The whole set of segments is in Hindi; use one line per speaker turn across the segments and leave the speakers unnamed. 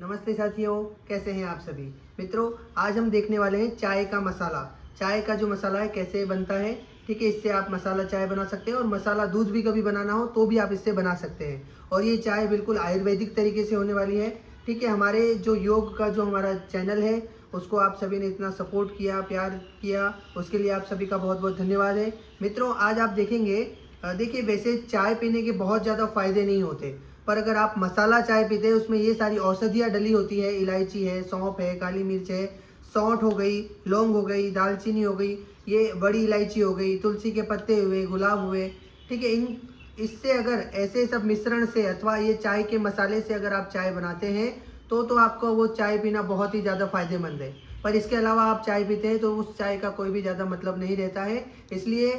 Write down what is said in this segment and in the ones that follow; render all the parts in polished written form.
नमस्ते साथियों, कैसे हैं आप सभी। मित्रों, आज हम देखने वाले हैं चाय का मसाला। चाय का जो मसाला है कैसे बनता है। ठीक है, इससे आप मसाला चाय बना सकते हैं और मसाला दूध भी कभी बनाना हो तो भी आप इससे बना सकते हैं। और ये चाय बिल्कुल आयुर्वेदिक तरीके से होने वाली है। ठीक है, हमारे जो योग का जो हमारा चैनल है उसको आप सभी ने इतना सपोर्ट किया, प्यार किया, उसके लिए आप सभी का बहुत बहुत धन्यवाद है। मित्रों, आज आप देखेंगे, देखिए वैसे चाय पीने के बहुत ज़्यादा फायदे नहीं होते, पर अगर आप मसाला चाय पीते हैं उसमें ये सारी औषधियाँ डली होती है। इलायची है, सौंफ है, काली मिर्च है, सौंठ हो गई, लौंग हो गई, दालचीनी हो गई, ये बड़ी इलायची हो गई, तुलसी के पत्ते हुए, गुलाब हुए। ठीक है, इन इससे अगर ऐसे सब मिश्रण से अथवा ये चाय के मसाले से अगर आप चाय बनाते हैं तो आपको वो चाय पीना बहुत ही ज़्यादा फायदेमंद है। पर इसके अलावा आप चाय पीते हैं तो उस चाय का कोई भी ज़्यादा मतलब नहीं रहता है। इसलिए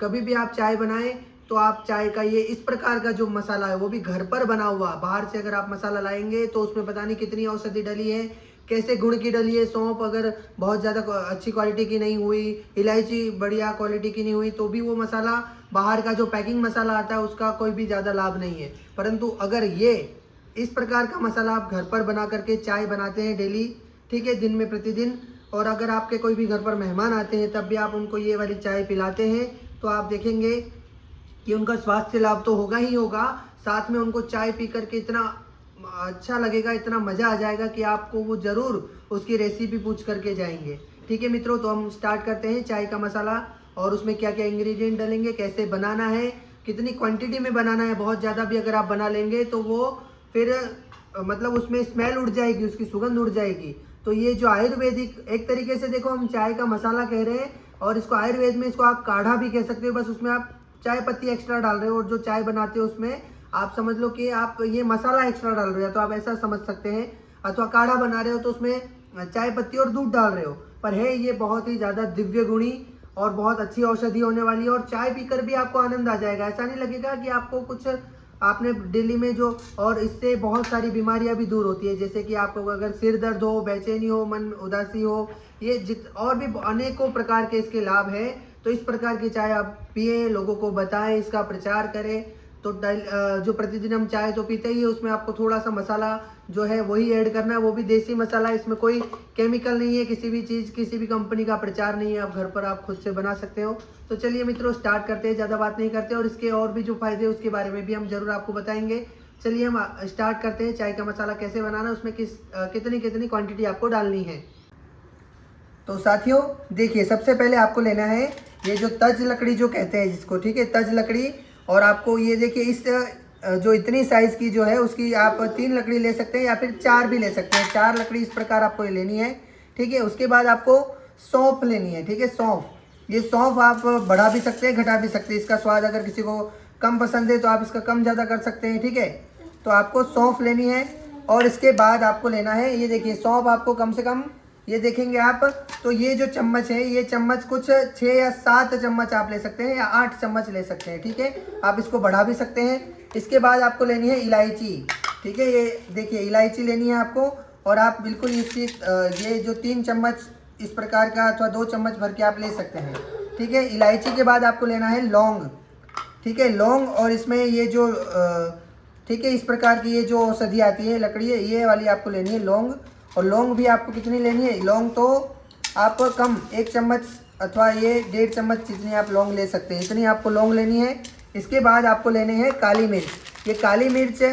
कभी भी आप चाय बनाएं तो आप चाय का ये इस प्रकार का जो मसाला है वो भी घर पर बना हुआ, बाहर से अगर आप मसाला लाएंगे तो उसमें पता नहीं कितनी औषधि डली है, कैसे गुण की डली है। सौंफ अगर बहुत ज़्यादा अच्छी क्वालिटी की नहीं हुई, इलायची बढ़िया क्वालिटी की नहीं हुई, तो भी वो मसाला, बाहर का जो पैकिंग मसाला आता है उसका कोई भी ज़्यादा लाभ नहीं है। परंतु अगर ये इस प्रकार का मसाला आप घर पर बना करके चाय बनाते हैं डेली, ठीक है, दिन में प्रतिदिन, और अगर आपके कोई भी घर पर मेहमान आते हैं तब भी आप उनको ये वाली चाय पिलाते हैं तो आप देखेंगे कि उनका स्वास्थ्य लाभ तो होगा ही होगा, साथ में उनको चाय पी करके इतना अच्छा लगेगा, इतना मज़ा आ जाएगा कि आपको वो ज़रूर उसकी रेसिपी पूछ करके जाएंगे। ठीक है मित्रों, तो हम स्टार्ट करते हैं चाय का मसाला और उसमें क्या क्या इंग्रेडिएंट डालेंगे, कैसे बनाना है, कितनी क्वांटिटी में बनाना है। बहुत ज़्यादा भी अगर आप बना लेंगे तो वो फिर मतलब उसमें स्मेल उड़ जाएगी, उसकी सुगंध उड़ जाएगी। तो ये जो आयुर्वेदिक, एक तरीके से देखो हम चाय का मसाला कह रहे हैं और इसको आयुर्वेद में इसको आप काढ़ा भी कह सकते हो। बस उसमें आप चाय पत्ती एक्स्ट्रा डाल रहे हो और जो चाय बनाते हो उसमें आप समझ लो कि आप ये मसाला एक्स्ट्रा डाल रहे हो, तो आप ऐसा समझ सकते हैं। अथवा काढ़ा बना रहे हो तो उसमें चाय पत्ती और दूध डाल रहे हो, पर है ये बहुत ही ज़्यादा दिव्य गुणी और बहुत अच्छी औषधि होने वाली है। और चाय पीकर भी आपको आनंद आ जाएगा, ऐसा नहीं लगेगा कि आपको कुछ आपने दिल्ली में जो, और इससे बहुत सारी बीमारियां भी दूर होती है, जैसे कि आपको अगर सिर दर्द हो, बेचैनी हो, मन उदासी हो, ये और भी अनेकों प्रकार के इसके लाभ है। तो इस प्रकार की चाय आप पिए, लोगों को बताएं, इसका प्रचार करें। तो जो प्रतिदिन हम चाय तो पीते ही है, उसमें आपको थोड़ा सा मसाला जो है वही ऐड करना है, वो भी देसी मसाला, इसमें कोई केमिकल नहीं है, किसी भी चीज़, किसी भी कंपनी का प्रचार नहीं है, आप घर पर आप खुद से बना सकते हो। तो चलिए मित्रों, स्टार्ट करते हैं, ज़्यादा बात नहीं करते, और इसके और भी जो फायदे हैं उसके बारे में भी हम जरूर आपको बताएंगे। चलिए हम स्टार्ट करते हैं। चाय का मसाला कैसे बनाना है, उसमें कितनी कितनी क्वांटिटी आपको डालनी है। तो साथियों देखिए, सबसे पहले आपको लेना है ये जो तज लकड़ी जो कहते हैं जिसको, ठीक है, तज लकड़ी। और आपको ये देखिए, इस जो इतनी साइज़ की जो है उसकी आप 3 लकड़ी ले सकते हैं या फिर 4 भी ले सकते हैं। 4 लकड़ी इस प्रकार आपको ये लेनी है, ठीक है। उसके बाद आपको सौंफ लेनी है, ठीक है, सौंफ। ये सौंफ आप बढ़ा भी सकते हैं, घटा भी सकते हैं। इसका स्वाद अगर किसी को कम पसंद है तो आप इसका कम ज़्यादा कर सकते हैं, ठीक है। तो आपको सौंफ लेनी है और इसके बाद आपको लेना है, ये देखिए, सौंफ आपको कम से कम, ये देखेंगे आप तो ये जो चम्मच है, ये चम्मच कुछ 6 या 7 चम्मच आप ले सकते हैं या 8 चम्मच ले सकते हैं, ठीक है। आप इसको बढ़ा भी सकते हैं। इसके बाद आपको लेनी है इलायची, ठीक है। ये देखिए, इलायची लेनी है आपको, और आप बिल्कुल इसकी ये जो 3 चम्मच इस प्रकार का अथवा 2 चम्मच भर के आप ले सकते हैं, ठीक है। इलायची के बाद आपको लेना है लौंग, ठीक है, लौंग। और इसमें ये जो ठीक है, इस प्रकार की ये जो औषधि आती है लकड़ी है, ये वाली आपको लेनी है लौंग। और लौंग भी आपको कितनी लेनी है, लौंग तो आप कम 1 चम्मच अथवा ये 1.5 चम्मच जितनी आप लौंग ले सकते हैं, इतनी आपको लौंग लेनी है। इसके बाद आपको लेने हैं काली मिर्च। ये काली मिर्च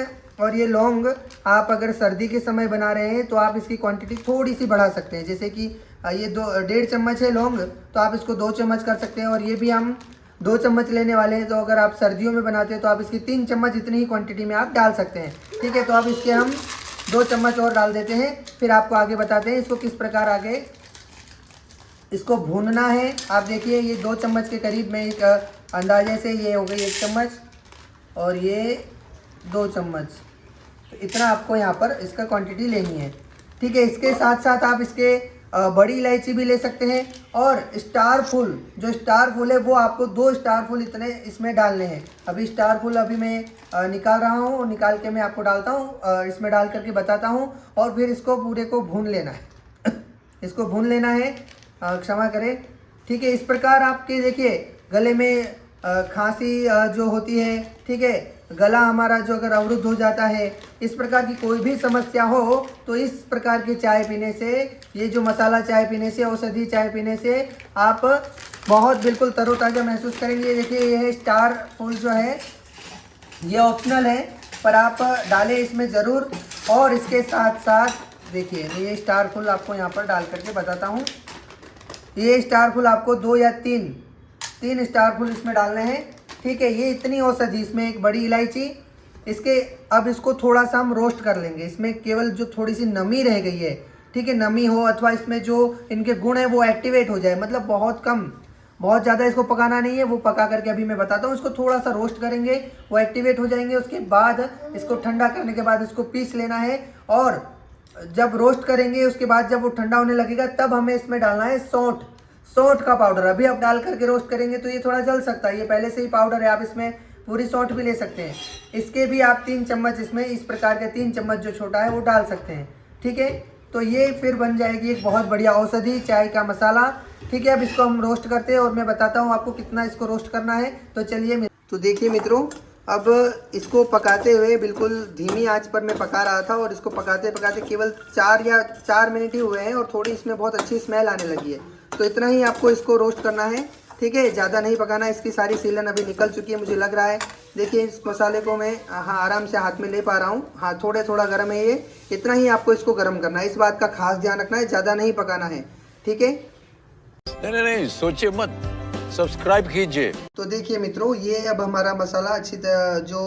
और ये लौंग आप अगर सर्दी के समय बना रहे हैं तो आप इसकी क्वांटिटी थोड़ी सी बढ़ा सकते हैं। जैसे कि ये 1.5 चम्मच है लौंग, तो आप इसको 2 चम्मच कर सकते हैं। और ये भी हम 2 चम्मच लेने वाले हैं, तो अगर आप सर्दियों में बनाते हैं तो आप इसकी 3 चम्मच इतनी ही क्वांटिटी में आप डाल सकते हैं, ठीक है। तो अब इसके हम 2 चम्मच और डाल देते हैं, फिर आपको आगे बताते हैं इसको किस प्रकार आगे इसको भूनना है। आप देखिए, ये 2 चम्मच के करीब में एक अंदाजे से ये हो गई 1 चम्मच और ये 2 चम्मच, तो इतना आपको यहाँ पर इसका क्वांटिटी लेनी है, ठीक है। इसके साथ साथ आप इसके बड़ी इलायची भी ले सकते हैं। और स्टार फूल, जो स्टार फूल है वो आपको 2 स्टार फूल इतने इसमें डालने हैं। अभी स्टार फूल अभी मैं निकाल रहा हूँ, निकाल के मैं आपको डालता हूँ, इसमें डाल करके बताता हूँ। और फिर इसको पूरे को भून लेना है इसको भून लेना है, क्षमा करें, ठीक है। इस प्रकार आपके देखिए गले में खांसी जो होती है, ठीक है, गला हमारा जो अगर अवरुद्ध हो जाता है, इस प्रकार की कोई भी समस्या हो तो इस प्रकार की चाय पीने से, ये जो मसाला चाय पीने से, औषधि चाय पीने से आप बहुत बिल्कुल तरोताज़ा महसूस करेंगे। देखिए ये है स्टार फूल जो है, ये ऑप्शनल है पर आप डालें इसमें ज़रूर। और इसके साथ साथ देखिए ये स्टार फूल आपको यहाँ पर डाल करके बताता हूँ। ये स्टार फूल आपको 2 या 3 स्टार फूल इसमें डालने हैं, ठीक है। ये इतनी औषधि, इसमें एक बड़ी इलायची, इसके अब इसको थोड़ा सा हम रोस्ट कर लेंगे। इसमें केवल जो थोड़ी सी नमी रह गई है, ठीक है, नमी हो अथवा इसमें जो इनके गुण है वो एक्टिवेट हो जाए, मतलब बहुत कम, बहुत ज़्यादा इसको पकाना नहीं है। वो पका करके अभी मैं बताता हूँ। इसको थोड़ा सा रोस्ट करेंगे, वो एक्टिवेट हो जाएंगे। उसके बाद इसको ठंडा करने के बाद इसको पीस लेना है। और जब रोस्ट करेंगे उसके बाद जब वो ठंडा होने लगेगा तब हमें इसमें डालना है सौंठ का पाउडर। अभी आप डाल करके रोस्ट करेंगे तो ये थोड़ा जल सकता है, ये पहले से ही पाउडर है, आप इसमें पूरी सौंठ भी ले सकते हैं। इसके भी आप 3 चम्मच इसमें इस प्रकार के 3 चम्मच जो छोटा है वो डाल सकते हैं, ठीक है। तो ये फिर बन जाएगी एक बहुत बढ़िया औषधि चाय का मसाला, ठीक है। अब इसको हम रोस्ट करते हैं और मैं बताता हूँ आपको कितना इसको रोस्ट करना है। तो चलिए, तो देखिए मित्रों, अब इसको पकाते हुए बिल्कुल धीमी आंच पर मैं पका रहा था और इसको पकाते पकाते केवल 4 मिनट ही हुए हैं और थोड़ी इसमें बहुत अच्छी स्मेल आने लगी है। तो इतना ही आपको इसको रोस्ट करना है, ठीक है, ज़्यादा नहीं पकाना। इसकी सारी सीलन अभी निकल चुकी है मुझे लग रहा है। देखिए इस मसाले को मैं आराम से हाथ में ले पा रहा हूँ। हाँ, थोड़ा गर्म है ये, इतना ही आपको इसको गर्म करना है। इस बात का खास ध्यान रखना है, ज़्यादा नहीं पकाना है, ठीक है।
नहीं सोचिए मत, सब्सक्राइब कीजिए।
तो देखिए मित्रों, ये अब हमारा मसाला अच्छी तरह जो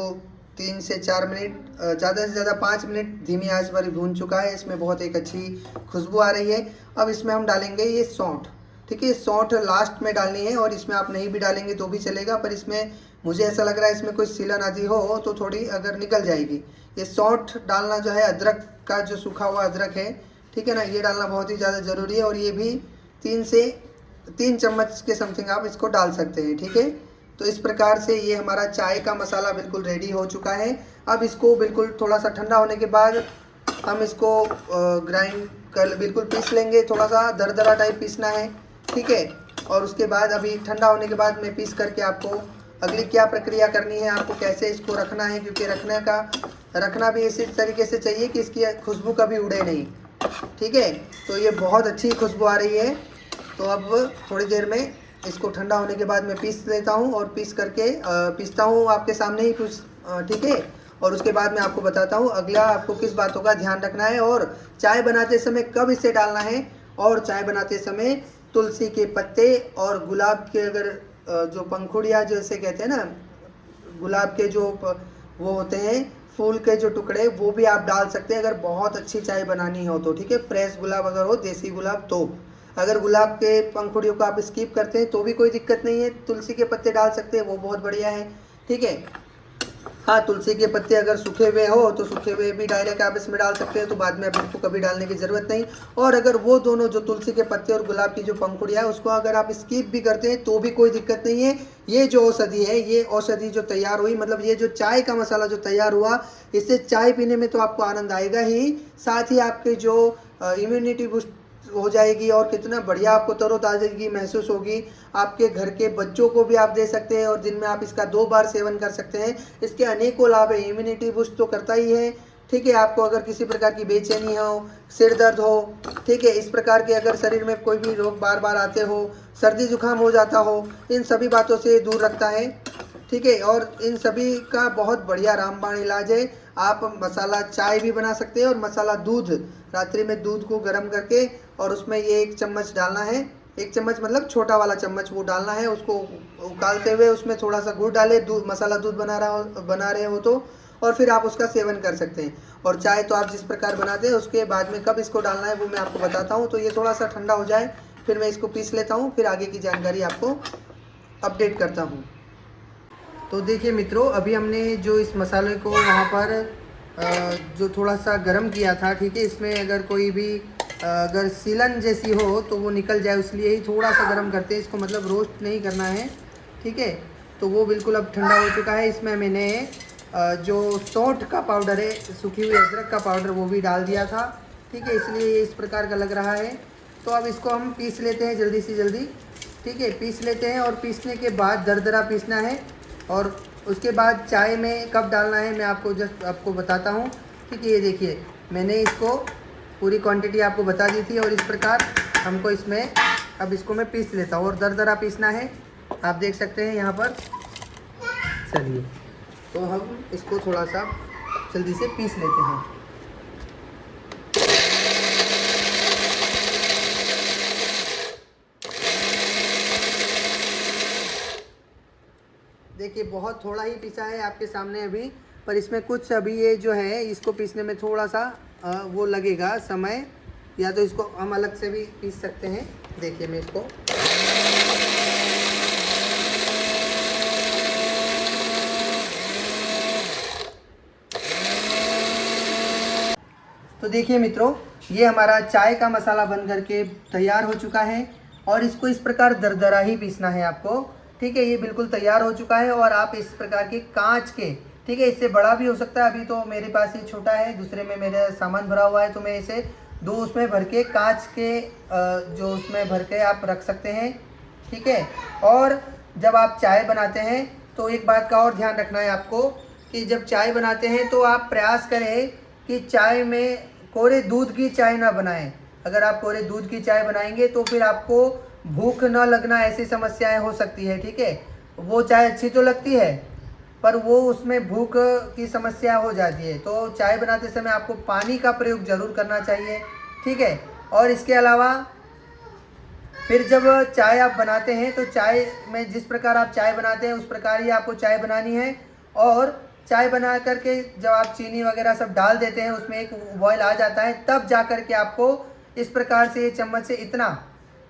3 से 4 मिनट, ज़्यादा से ज़्यादा 5 मिनट धीमी आंच पर भून चुका है। इसमें बहुत एक अच्छी खुशबू आ रही है। अब इसमें हम डालेंगे ये सौंठ, ठीक है। सौंठ लास्ट में डालनी है और इसमें आप नहीं भी डालेंगे तो भी चलेगा, पर इसमें मुझे ऐसा लग रहा है इसमें कोई सीलन आदि हो तो थोड़ी अगर निकल जाएगी। ये सौंठ डालना जो है, अदरक का जो सूखा हुआ अदरक है, ठीक है ना, ये डालना बहुत ही ज़्यादा ज़रूरी है। और ये भी 3 चम्मच के समथिंग आप इसको डाल सकते हैं, ठीक है। तो इस प्रकार से ये हमारा चाय का मसाला बिल्कुल रेडी हो चुका है। अब इसको बिल्कुल थोड़ा सा ठंडा होने के बाद हम इसको ग्राइंड कर बिल्कुल पीस लेंगे। थोड़ा सा दरदरा टाइप पीसना है, ठीक है। और उसके बाद अभी ठंडा होने के बाद मैं पीस करके आपको अगली क्या प्रक्रिया करनी है, आपको कैसे इसको रखना है, क्योंकि रखना भी इसी तरीके से चाहिए कि इसकी खुशबू कभी उड़े नहीं, ठीक है। तो ये बहुत अच्छी खुशबू आ रही है। तो अब थोड़ी देर में इसको ठंडा होने के बाद मैं पीस लेता हूँ और पीसता हूँ आपके सामने ही कुछ, ठीक है। और उसके बाद मैं आपको बताता हूँ अगला आपको किस बातों का ध्यान रखना है और चाय बनाते समय कब इसे डालना है। और चाय बनाते समय तुलसी के पत्ते और गुलाब के अगर जो पंखुड़ियाँ जैसे कहते हैं ना, गुलाब के जो वो होते हैं फूल के जो टुकड़े, वो भी आप डाल सकते हैं अगर बहुत अच्छी चाय बनानी हो तो, ठीक है। फ्रेश गुलाब अगर हो, देसी गुलाब तो। अगर गुलाब के पंखुड़ियों को आप स्किप करते हैं तो भी कोई दिक्कत नहीं है, तुलसी के पत्ते डाल सकते हैं, वो बहुत बढ़िया है, ठीक है। हाँ, तुलसी के पत्ते अगर सूखे हुए हो तो सूखे हुए भी डायरेक्ट आप इसमें डाल सकते हैं, तो बाद में आपको कभी डालने की ज़रूरत नहीं। और अगर वो दोनों जो तुलसी के पत्ते और गुलाब की जो पंखुड़ियाँ है उसको अगर आप स्किप भी करते हैं तो भी कोई दिक्कत नहीं है। ये जो औषधि है, ये औषधि जो तैयार हुई, मतलब ये जो चाय का मसाला जो तैयार हुआ, इससे चाय पीने में तो आपको आनंद आएगा ही, साथ ही आपके जो इम्यूनिटी बूस्ट हो जाएगी और कितना बढ़िया आपको तरोताज़गी महसूस होगी। आपके घर के बच्चों को भी आप दे सकते हैं और दिन में आप इसका 2 बार सेवन कर सकते हैं। इसके अनेकों लाभ है, इम्यूनिटी बूस्ट तो करता ही है, ठीक है। आपको अगर किसी प्रकार की बेचैनी हो, सिर दर्द हो, ठीक है, इस प्रकार के अगर शरीर में कोई भी रोग बार बार आते हो, सर्दी जुकाम हो जाता हो, इन सभी बातों से दूर रखता है, ठीक है। और इन सभी का बहुत बढ़िया रामबाण इलाज है। आप मसाला चाय भी बना सकते हैं और मसाला दूध, रात्रि में दूध को गर्म करके और उसमें ये 1 चम्मच डालना है, 1 चम्मच मतलब छोटा वाला चम्मच वो डालना है। उसको उकालते हुए उसमें थोड़ा सा गुड़ डालें, मसाला दूध बना रहे हो तो, और फिर आप उसका सेवन कर सकते हैं। और चाय तो आप जिस प्रकार बनाते हैं उसके बाद में कब इसको डालना है वो मैं आपको बताता हूँ। तो ये थोड़ा सा ठंडा हो जाए फिर मैं इसको पीस लेता हूँ, फिर आगे की जानकारी आपको अपडेट करता हूँ। तो देखिए मित्रों, अभी हमने जो इस मसाले को वहाँ पर जो थोड़ा सा गर्म किया था, ठीक है, इसमें अगर कोई भी अगर सीलन जैसी हो तो वो निकल जाए, इसलिए ही थोड़ा सा गर्म करते हैं इसको, मतलब रोस्ट नहीं करना है, ठीक है। तो वो बिल्कुल अब ठंडा हो चुका है। इसमें मैंने जो सौंठ का पाउडर है, सूखी हुई अदरक का पाउडर, वो भी डाल दिया था, ठीक है, इसलिए ये इस प्रकार का लग रहा है। तो अब इसको हम पीस लेते हैं जल्दी से जल्दी, ठीक है, पीस लेते हैं। और पीसने के बाद दरदरा पीसना है और उसके बाद चाय में कब डालना है मैं आपको बताता हूँ। ठीक है, ये देखिए मैंने इसको पूरी क्वांटिटी आपको बता दी थी और इस प्रकार हमको इसमें अब इसको मैं पीस लेता हूँ और दरदरा पीसना है, आप देख सकते हैं यहाँ पर। चलिए तो हम इसको थोड़ा सा जल्दी से पीस लेते हैं। देखिए बहुत थोड़ा ही पीसा है आपके सामने अभी, पर इसमें कुछ अभी ये जो है इसको पीसने में थोड़ा सा वो लगेगा समय, या तो इसको हम अलग से भी पीस सकते हैं। देखिए मैं इसको तो देखिए मित्रों, ये हमारा चाय का मसाला बन करके तैयार हो चुका है और इसको इस प्रकार दरदरा ही पीसना है आपको। ठीक है, ये बिल्कुल तैयार हो चुका है और आप इस प्रकार के कांच के, ठीक है, इससे बड़ा भी हो सकता है, अभी तो मेरे पास ये छोटा है, दूसरे में मेरा सामान भरा हुआ है तो मैं इसे 2 उसमें भर के कांच के जो उसमें भर के आप रख सकते हैं। ठीक है, और जब आप चाय बनाते हैं तो एक बात का और ध्यान रखना है आपको कि जब चाय बनाते हैं तो आप प्रयास करें कि चाय में कोरे दूध की चाय ना बनाएं। अगर आप कोरे दूध की चाय बनाएंगे तो फिर आपको भूख न लगना ऐसी समस्याएं हो सकती है। ठीक है, वो चाय अच्छी तो लगती है पर वो उसमें भूख की समस्या हो जाती है। तो चाय बनाते समय आपको पानी का प्रयोग ज़रूर करना चाहिए। ठीक है, और इसके अलावा फिर जब चाय आप बनाते हैं तो चाय में जिस प्रकार आप चाय बनाते हैं उस प्रकार ही आपको चाय बनानी है। और चाय बना करके जब आप चीनी वगैरह सब डाल देते हैं उसमें एक बॉयल आ जाता है, तब जा कर के आपको इस प्रकार से चम्मच से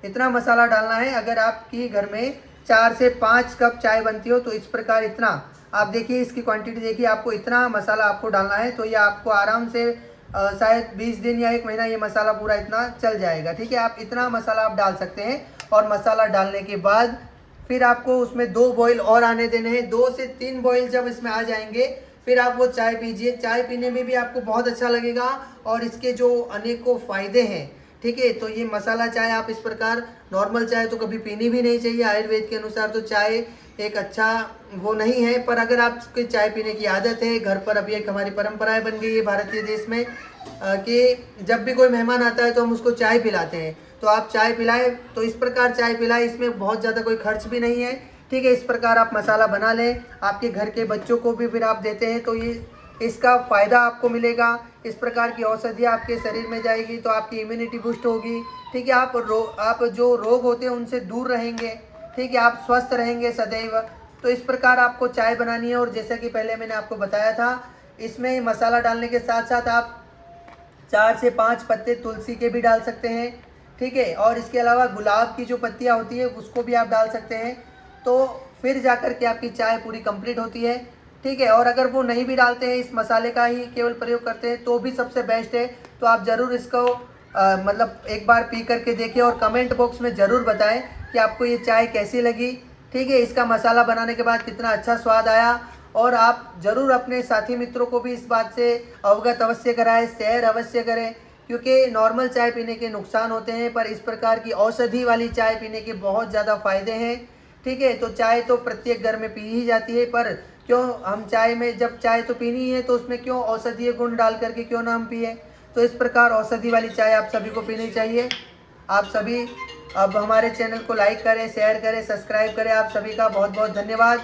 इतना मसाला डालना है। अगर आपकी घर में 4 से 5 कप चाय बनती हो तो इस प्रकार इतना आप देखिए, इसकी क्वांटिटी देखिए, आपको इतना मसाला आपको डालना है तो ये आपको आराम से शायद 20 दिन या 1 महीना ये मसाला पूरा इतना चल जाएगा। ठीक है, आप इतना मसाला आप डाल सकते हैं और मसाला डालने के बाद फिर आपको उसमें 2 बॉईल और आने देने हैं। 2 से 3 बॉईल जब इसमें आ जाएंगे फिर आप वो चाय पीजिए। चाय पीने में भी आपको बहुत अच्छा लगेगा और इसके जो अनेकों फ़ायदे हैं। ठीक है, तो ये मसाला चाय आप इस प्रकार, नॉर्मल चाय तो कभी पीनी भी नहीं चाहिए, आयुर्वेद के अनुसार तो चाय एक अच्छा वो नहीं है, पर अगर आपकी चाय पीने की आदत है घर पर, अभी एक हमारी परंपराएं बन गई है भारतीय देश में कि जब भी कोई मेहमान आता है तो हम उसको चाय पिलाते हैं, तो आप चाय पिलाएं तो इस प्रकार चाय पिलाएं, इसमें बहुत ज़्यादा कोई खर्च भी नहीं है। ठीक है, इस प्रकार आप मसाला बना लें, आपके घर के बच्चों को भी फिर आप देते हैं तो ये इसका फ़ायदा आपको मिलेगा। इस प्रकार की औषधियाँ आपके शरीर में जाएगी तो आपकी इम्यूनिटी बूस्ट होगी। ठीक है, आप जो रोग होते हैं उनसे दूर रहेंगे। ठीक है, आप स्वस्थ रहेंगे सदैव। तो इस प्रकार आपको चाय बनानी है और जैसा कि पहले मैंने आपको बताया था, इसमें मसाला डालने के साथ साथ आप 4 से 5 पत्ते तुलसी के भी डाल सकते हैं। ठीक है, और इसके अलावा गुलाब की जो पत्तियाँ होती है उसको भी आप डाल सकते हैं, तो फिर जाकर के आपकी चाय पूरी कंप्लीट होती है। ठीक है, और अगर वो नहीं भी डालते हैं, इस मसाले का ही केवल प्रयोग करते हैं तो भी सबसे बेस्ट है। तो आप ज़रूर इसको मतलब एक बार पी करके देखिए और कमेंट बॉक्स में ज़रूर बताएं कि आपको ये चाय कैसी लगी। ठीक है, इसका मसाला बनाने के बाद कितना अच्छा स्वाद आया, और आप ज़रूर अपने साथी मित्रों को भी इस बात से अवगत अवश्य कराएं, शेयर अवश्य करें, क्योंकि नॉर्मल चाय पीने के नुकसान होते हैं पर इस प्रकार की औषधि वाली चाय पीने के बहुत ज़्यादा फ़ायदे हैं। ठीक है, तो चाय तो प्रत्येक घर में पी ही जाती है, पर क्यों हम चाय में, जब चाय तो पीनी है तो उसमें क्यों औषधीय गुण डाल करके क्यों ना हम पिए। तो इस प्रकार औषधि वाली चाय आप सभी को पीनी चाहिए। आप सभी अब हमारे चैनल को लाइक करें, शेयर करें, सब्सक्राइब करें। आप सभी का बहुत बहुत धन्यवाद।